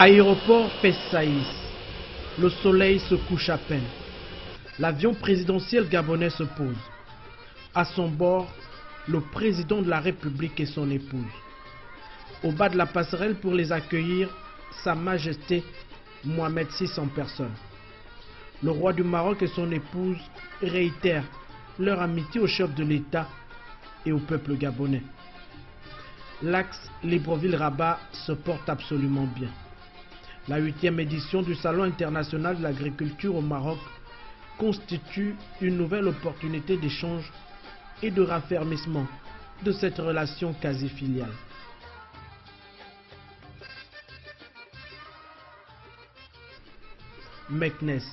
Aéroport Pessaïs. Le soleil se couche à peine. L'avion présidentiel gabonais se pose. À son bord, le président de la République et son épouse. Au bas de la passerelle pour les accueillir, Sa Majesté Mohamed VI en personne. Le roi du Maroc et son épouse réitèrent leur amitié au chef de l'État et au peuple gabonais. L'axe Libreville-Rabat se porte absolument bien. La 8e édition du Salon international de l'agriculture au Maroc constitue une nouvelle opportunité d'échange et de raffermissement de cette relation quasi filiale. Meknès,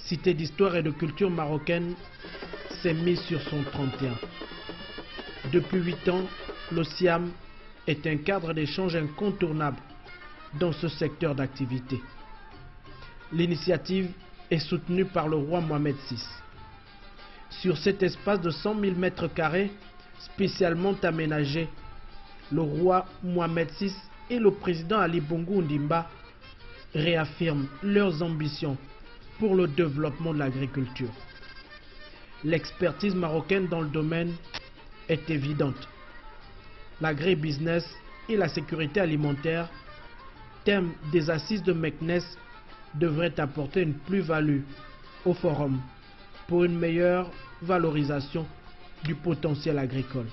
cité d'histoire et de culture marocaine, s'est mise sur son 31. Depuis 8 ans, le Siam est un cadre d'échange incontournable dans ce secteur d'activité. L'initiative est soutenue par le roi Mohamed VI. Sur cet espace de 100 000 mètres carrés spécialement aménagé, le roi Mohamed VI et le président Ali Bongo Ondimba réaffirment leurs ambitions pour le développement de l'agriculture. L'expertise marocaine dans le domaine est évidente. L'agribusiness et la sécurité alimentaire, thème des assises de Meknès, devraient apporter une plus-value au forum pour une meilleure valorisation du potentiel agricole.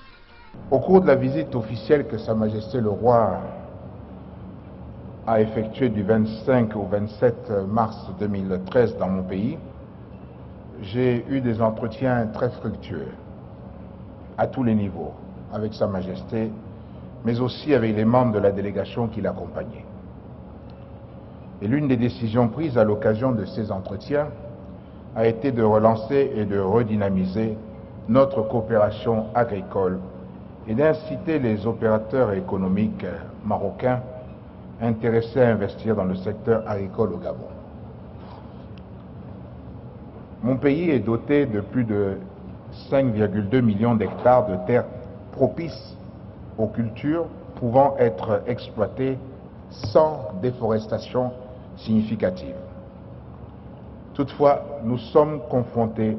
Au cours de la visite officielle que Sa Majesté le Roi a effectuée du 25 au 27 mars 2013 dans mon pays, j'ai eu des entretiens très fructueux à tous les niveaux avec Sa Majesté, mais aussi avec les membres de la délégation qui l'accompagnaient. Et l'une des décisions prises à l'occasion de ces entretiens a été de relancer et de redynamiser notre coopération agricole et d'inciter les opérateurs économiques marocains intéressés à investir dans le secteur agricole au Gabon. Mon pays est doté de plus de 5,2 millions d'hectares de terres propices aux cultures pouvant être exploitées sans déforestation significative. Toutefois, nous sommes confrontés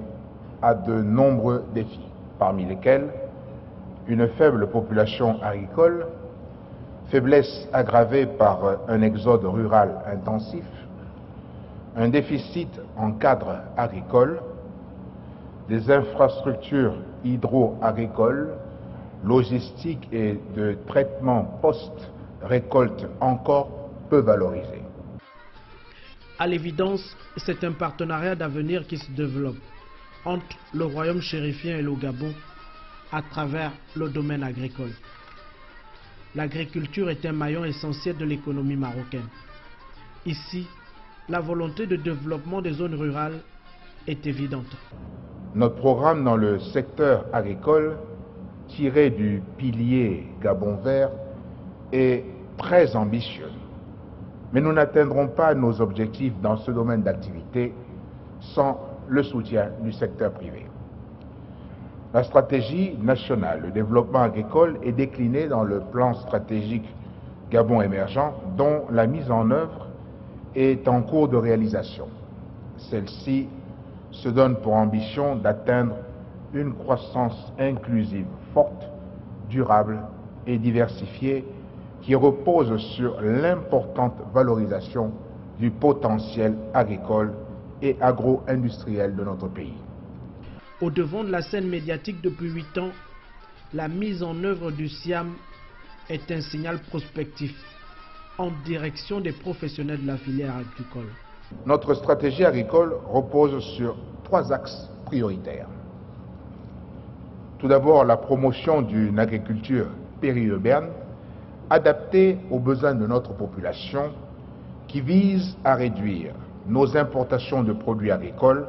à de nombreux défis, parmi lesquels une faible population agricole, faiblesse aggravée par un exode rural intensif, un déficit en cadre agricole, des infrastructures hydro-agricoles, logistiques et de traitement post-récolte encore peu valorisés. À l'évidence, c'est un partenariat d'avenir qui se développe entre le royaume chérifien et le Gabon à travers le domaine agricole. L'agriculture est un maillon essentiel de l'économie marocaine. Ici, la volonté de développement des zones rurales est évidente. Notre programme dans le secteur agricole, tiré du pilier Gabon vert, est très ambitieux. Mais nous n'atteindrons pas nos objectifs dans ce domaine d'activité sans le soutien du secteur privé. La stratégie nationale de développement agricole est déclinée dans le plan stratégique Gabon émergent, dont la mise en œuvre est en cours de réalisation. Celle-ci se donne pour ambition d'atteindre une croissance inclusive forte, durable et diversifiée qui repose sur l'importante valorisation du potentiel agricole et agro-industriel de notre pays. Au devant de la scène médiatique depuis 8 ans, la mise en œuvre du Siam est un signal prospectif en direction des professionnels de la filière agricole. Notre stratégie agricole repose sur 3 axes prioritaires. Tout d'abord, la promotion d'une agriculture périurbaine adaptée aux besoins de notre population qui vise à réduire nos importations de produits agricoles,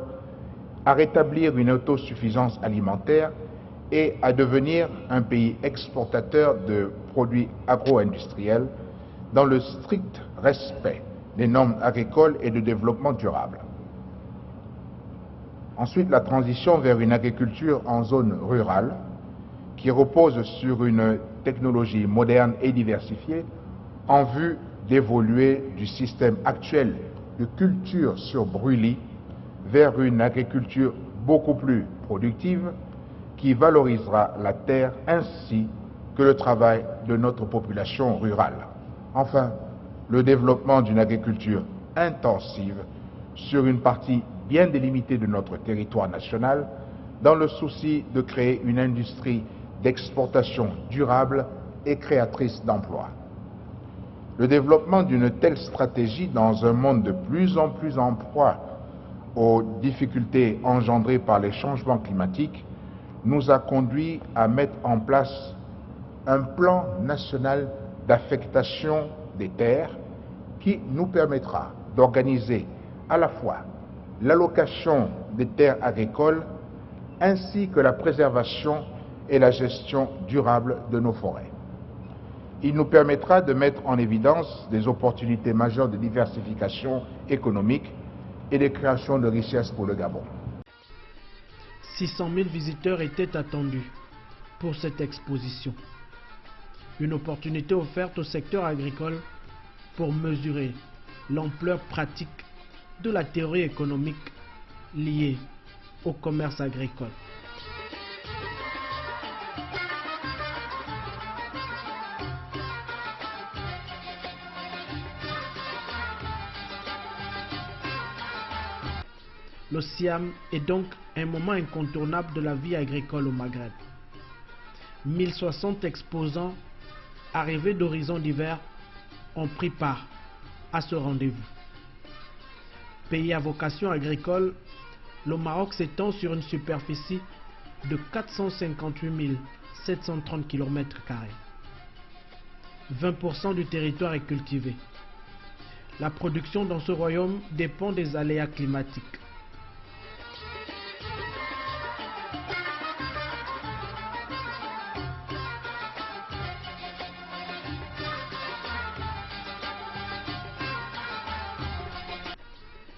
à rétablir une autosuffisance alimentaire et à devenir un pays exportateur de produits agro-industriels dans le strict respect des normes agricoles et de développement durable. Ensuite, la transition vers une agriculture en zone rurale qui repose sur une technologie moderne et diversifiée en vue d'évoluer du système actuel de culture sur brûlis vers une agriculture beaucoup plus productive qui valorisera la terre ainsi que le travail de notre population rurale. Enfin, le développement d'une agriculture intensive sur une partie bien délimitée de notre territoire national dans le souci de créer une industrie d'exportation durable et créatrice d'emplois. Le développement d'une telle stratégie dans un monde de plus en plus en proie aux difficultés engendrées par les changements climatiques nous a conduit à mettre en place un plan national d'affectation des terres qui nous permettra d'organiser à la fois l'allocation des terres agricoles ainsi que la préservation et la gestion durable de nos forêts. Il nous permettra de mettre en évidence des opportunités majeures de diversification économique et de création de richesses pour le Gabon. 600 000 visiteurs étaient attendus pour cette exposition. Une opportunité offerte au secteur agricole pour mesurer l'ampleur pratique de la théorie économique liée au commerce agricole. Le Siam est donc un moment incontournable de la vie agricole au Maghreb. 1060 exposants arrivés d'horizons divers ont pris part à ce rendez-vous. Pays à vocation agricole, le Maroc s'étend sur une superficie de 458 730 km². 20% du territoire est cultivé. La production dans ce royaume dépend des aléas climatiques.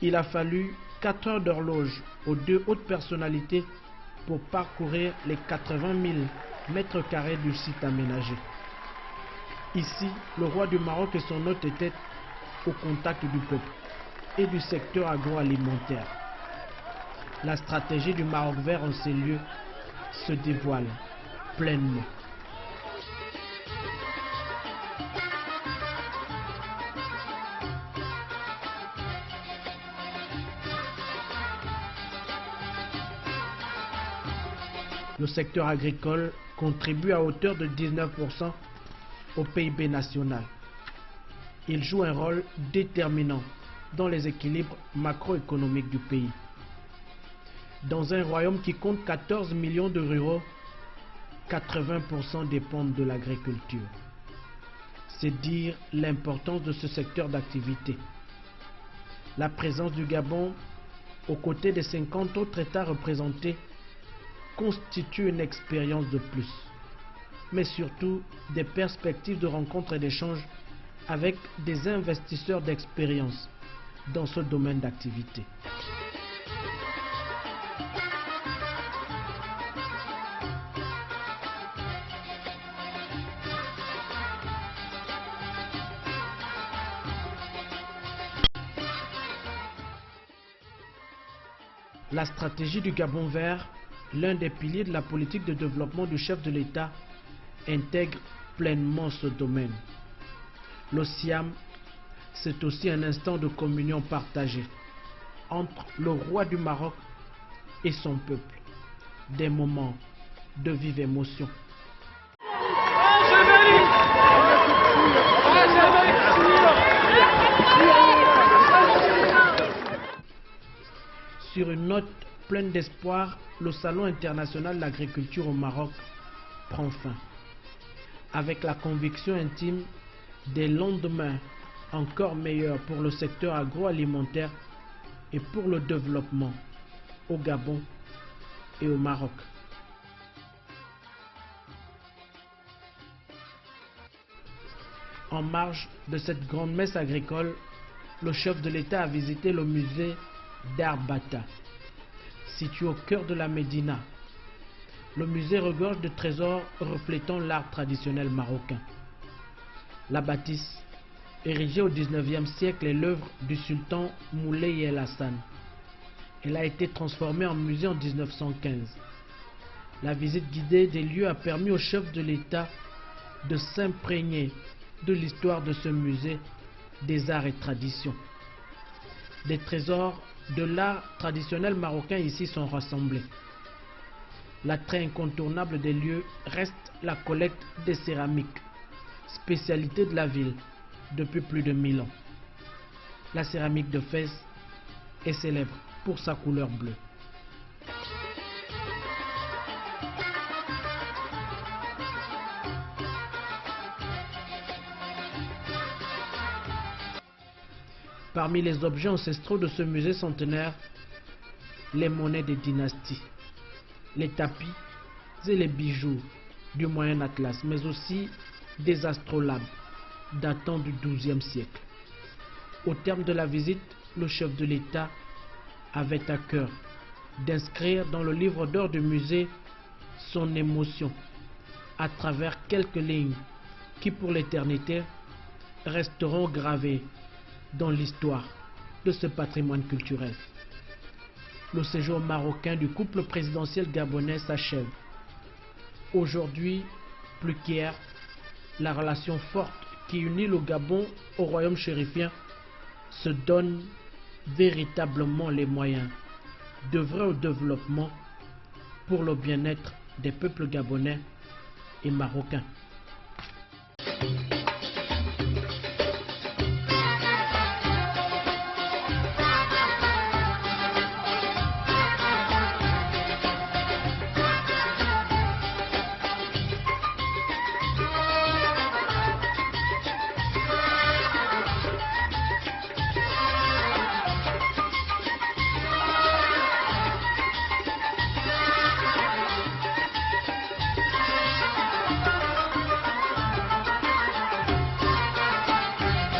Il a fallu 4 heures d'horloge aux deux hautes personnalités pour parcourir les 80 000 mètres carrés du site aménagé. Ici, le roi du Maroc et son hôte étaient au contact du peuple et du secteur agroalimentaire. La stratégie du Maroc vert en ces lieux se dévoile pleinement. Le secteur agricole contribue à hauteur de 19% au PIB national. Il joue un rôle déterminant dans les équilibres macroéconomiques du pays. Dans un royaume qui compte 14 millions de ruraux, 80% dépendent de l'agriculture. C'est dire l'importance de ce secteur d'activité. La présence du Gabon, aux côtés des 50 autres États représentés, constitue une expérience de plus, mais surtout des perspectives de rencontres et d'échanges avec des investisseurs d'expérience dans ce domaine d'activité. La stratégie du Gabon vert, l'un des piliers de la politique de développement du chef de l'État, intègre pleinement ce domaine. Le Siam, c'est aussi un instant de communion partagée entre le roi du Maroc et son peuple. Des moments de vive émotion. Sur une note pleine d'espoir, le Salon international de l'agriculture au Maroc prend fin, avec la conviction intime des lendemains encore meilleurs pour le secteur agroalimentaire et pour le développement au Gabon et au Maroc. En marge de cette grande messe agricole, le chef de l'État a visité le musée d'Art Bata, situé au cœur de la Médina. Le musée regorge de trésors reflétant l'art traditionnel marocain. La bâtisse Érigée au XIXe siècle, est l'œuvre du sultan Moulay El Hassan. Elle a été transformée en musée en 1915. La visite guidée des lieux a permis au chef de l'État de s'imprégner de l'histoire de ce musée des arts et traditions. Des trésors de l'art traditionnel marocain ici sont rassemblés. L'attrait incontournable des lieux reste la collecte des céramiques, spécialité de la ville depuis plus de 1000 ans. La céramique de Fès est célèbre pour sa couleur bleue. Parmi les objets ancestraux de ce musée centenaire, les monnaies des dynasties, les tapis et les bijoux du Moyen Atlas, mais aussi des astrolabes datant du XIIe siècle. Au terme de la visite, le chef de l'État avait à cœur d'inscrire dans le livre d'or du musée son émotion à travers quelques lignes qui pour l'éternité resteront gravées dans l'histoire de ce patrimoine culturel. Le séjour marocain du couple présidentiel gabonais s'achève. Aujourd'hui, plus qu'hier, la relation forte qui unit le Gabon au royaume chérifien se donne véritablement les moyens d'œuvrer au développement pour le bien-être des peuples gabonais et marocains.